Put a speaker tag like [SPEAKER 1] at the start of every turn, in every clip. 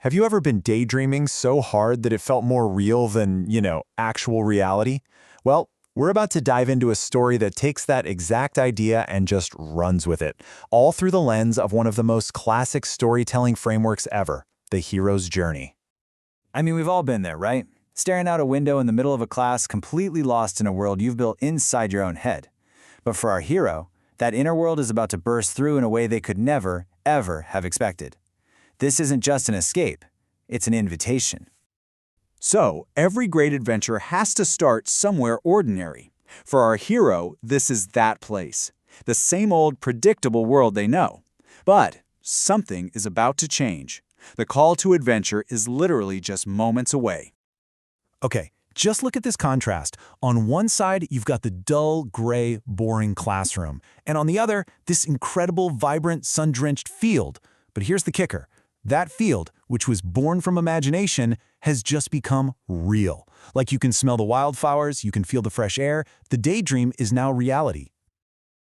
[SPEAKER 1] Have you ever been daydreaming so hard that it felt more real than, actual reality? Well, we're about to dive into a story that takes that exact idea and just runs with it, all through the lens of one of the most classic storytelling frameworks ever, the hero's journey.
[SPEAKER 2] I mean, we've all been there, right? Staring out a window in the middle of a class, completely lost in a world you've built inside your own head. But for our hero, that inner world is about to burst through in a way they could never, ever have expected. This isn't just an escape, it's an invitation.
[SPEAKER 3] So, every great adventure has to start somewhere ordinary. For our hero, this is that place. The same old predictable world they know. But something is about to change. The call to adventure is literally just moments away.
[SPEAKER 1] Okay, just look at this contrast. On one side, you've got the dull, gray, boring classroom, and on the other, this incredible, vibrant, sun-drenched field. But here's the kicker. That field, which was born from imagination, has just become real. Like you can smell the wildflowers, you can feel the fresh air, the daydream is now reality.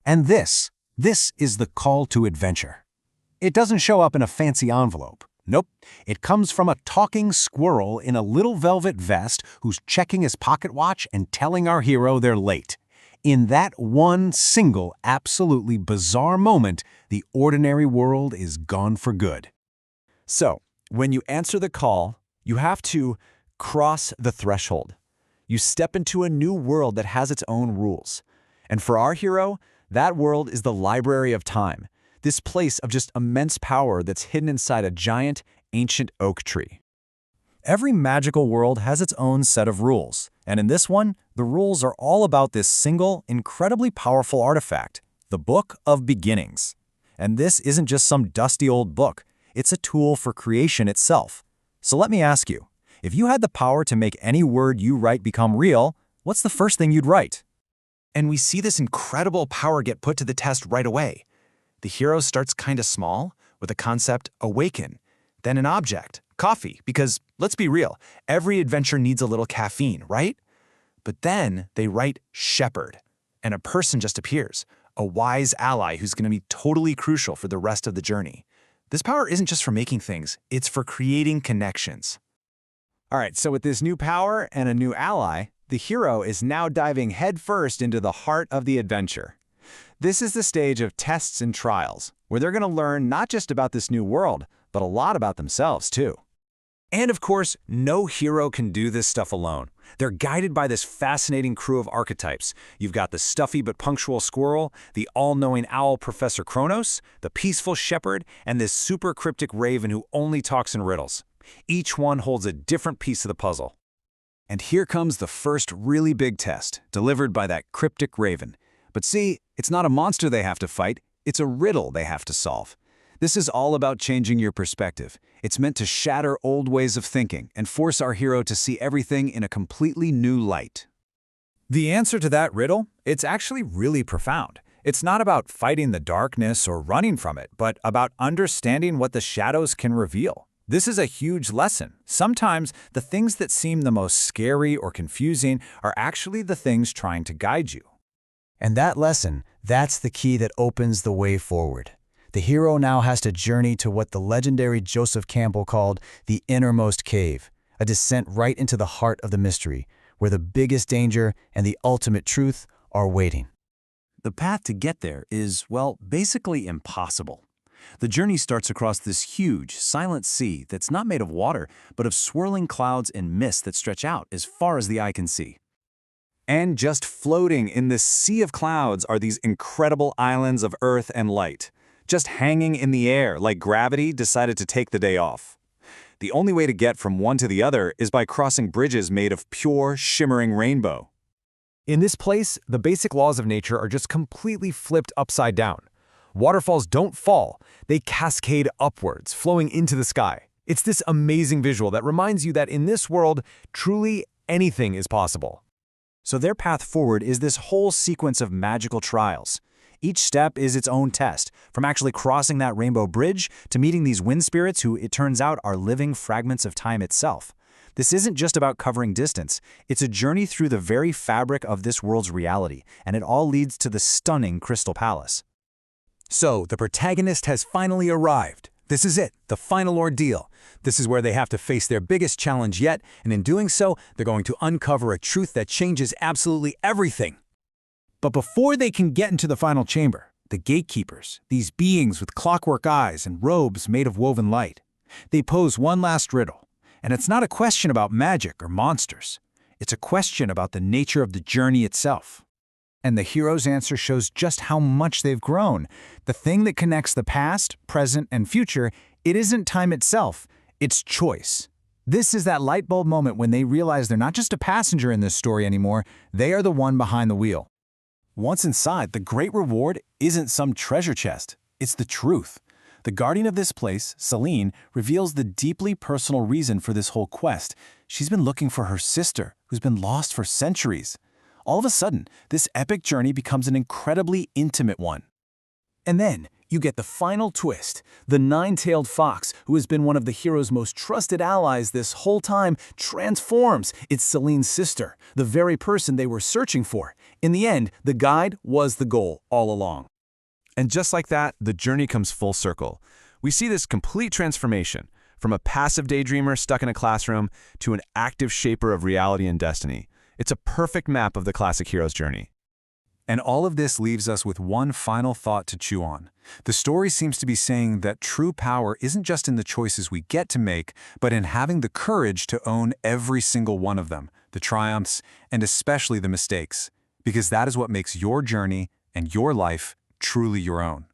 [SPEAKER 4] And this is the call to adventure. It doesn't show up in a fancy envelope. Nope, it comes from a talking squirrel in a little velvet vest who's checking his pocket watch and telling our hero they're late. In that one single, absolutely bizarre moment, the ordinary world is gone for good.
[SPEAKER 2] So, when you answer the call, you have to cross the threshold. You step into a new world that has its own rules. And for our hero, that world is the Library of Time, this place of just immense power that's hidden inside a giant, ancient oak tree. Every magical world has its own set of rules, and in this one, the rules are all about this single, incredibly powerful artifact, the Book of Beginnings. And this isn't just some dusty old book. It's a tool for creation itself. So let me ask you, if you had the power to make any word you write become real, what's the first thing you'd write?
[SPEAKER 5] And we see this incredible power get put to the test right away. The hero starts kind of small, with the concept awaken, then an object, coffee, because let's be real, every adventure needs a little caffeine, right? But then they write shepherd, and a person just appears, a wise ally who's going to be totally crucial for the rest of the journey. This power isn't just for making things, it's for creating connections.
[SPEAKER 2] All right, so with this new power and a new ally, the hero is now diving headfirst into the heart of the adventure. This is the stage of tests and trials, where they're going to learn not just about this new world, but a lot about themselves, too.
[SPEAKER 5] And of course, no hero can do this stuff alone. They're guided by this fascinating crew of archetypes. You've got the stuffy but punctual squirrel, the all-knowing owl Professor Kronos, the peaceful shepherd, and this super cryptic raven who only talks in riddles. Each one holds a different piece of the puzzle. And here comes the first really big test, delivered by that cryptic raven. But see, it's not a monster they have to fight, it's a riddle they have to solve. This is all about changing your perspective. It's meant to shatter old ways of thinking and force our hero to see everything in a completely new light.
[SPEAKER 2] The answer to that riddle, it's actually really profound. It's not about fighting the darkness or running from it, but about understanding what the shadows can reveal. This is a huge lesson. Sometimes the things that seem the most scary or confusing are actually the things trying to guide you.
[SPEAKER 4] And that lesson, that's the key that opens the way forward. The hero now has to journey to what the legendary Joseph Campbell called the innermost cave, a descent right into the heart of the mystery, where the biggest danger and the ultimate truth are waiting.
[SPEAKER 5] The path to get there is, well, basically impossible. The journey starts across this huge, silent sea that's not made of water, but of swirling clouds and mist that stretch out as far as the eye can see. And just floating in this sea of clouds are these incredible islands of earth and light, just hanging in the air like gravity decided to take the day off. The only way to get from one to the other is by crossing bridges made of pure, shimmering rainbow.
[SPEAKER 2] In this place, the basic laws of nature are just completely flipped upside down. Waterfalls don't fall, they cascade upwards, flowing into the sky. It's this amazing visual that reminds you that in this world, truly anything is possible.
[SPEAKER 5] So their path forward is this whole sequence of magical trials. Each step is its own test, from actually crossing that rainbow bridge to meeting these wind spirits who, it turns out, are living fragments of time itself. This isn't just about covering distance. It's a journey through the very fabric of this world's reality, and it all leads to the stunning Crystal Palace.
[SPEAKER 2] So, the protagonist has finally arrived.
[SPEAKER 1] This is it, the final ordeal. This is where they have to face their biggest challenge yet, and in doing so, they're going to uncover a truth that changes absolutely everything. But before they can get into the final chamber, the gatekeepers, these beings with clockwork eyes and robes made of woven light, they pose one last riddle. And it's not a question about magic or monsters. It's a question about the nature of the journey itself. And the hero's answer shows just how much they've grown. The thing that connects the past, present, and future, it isn't time itself, it's choice. This is that light bulb moment when they realize they're not just a passenger in this story anymore, they are the one behind the wheel. Once inside, the great reward isn't some treasure chest, it's the truth. The guardian of this place, Selene, reveals the deeply personal reason for this whole quest. She's been looking for her sister, who's been lost for centuries. All of a sudden, this epic journey becomes an incredibly intimate one. And then, you get the final twist. The nine-tailed fox, who has been one of the hero's most trusted allies this whole time, transforms. It's Selene's sister, the very person they were searching for. In the end, the guide was the goal all along.
[SPEAKER 5] And just like that, the journey comes full circle. We see this complete transformation from a passive daydreamer stuck in a classroom to an active shaper of reality and destiny. It's a perfect map of the classic hero's journey.
[SPEAKER 1] And all of this leaves us with one final thought to chew on. The story seems to be saying that true power isn't just in the choices we get to make, but in having the courage to own every single one of them, the triumphs, and especially the mistakes. Because that is what makes your journey and your life truly your own.